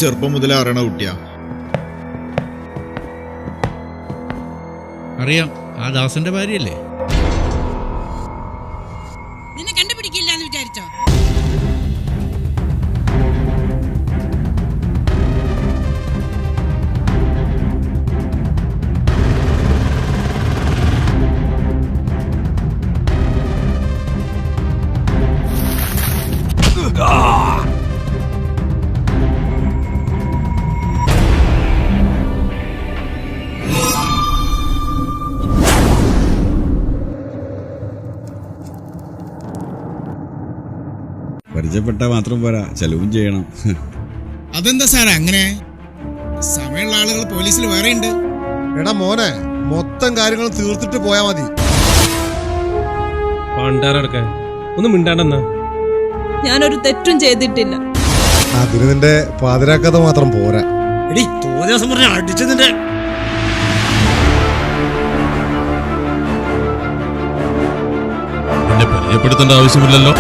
ചെറുപ്പം മുതലേ അറിയണ കുട്ടിയാ. അറിയാം, ആ ദാസന്റെ ഭാര്യയല്ലേ? നിന്നെ കണ്ടുപിടിക്കില്ല എന്ന് വിചാരിച്ചോ? പരിചയപ്പെട്ട മാത്രം പോരാ, ചെലവും ചെയ്യണം. അതെന്താ സാറേ അങ്ങനെ? സമയമുള്ള ആളുകൾ പോലീസിൽ വേറെ ഉണ്ട്. എടാ മോനെ, മൊത്തം കാര്യങ്ങൾ തീർത്തിട്ട് പോയാ മതി. പണ്ടാരടക്കാൻ ഒന്നും മിണ്ടാണ്ടെന്നാ. ഞാനൊരു തെറ്റും ചെയ്തിട്ടില്ല. അതിന് നിന്റെ പാതിരാക്കഥ മാത്രം പോരാ. എടി തോന്നിയ ദിവസം പറഞ്ഞ അടിച്ചതിന്റെ എന്നെ പരിചയപ്പെടുത്തേണ്ട ആവശ്യമില്ലല്ലോ.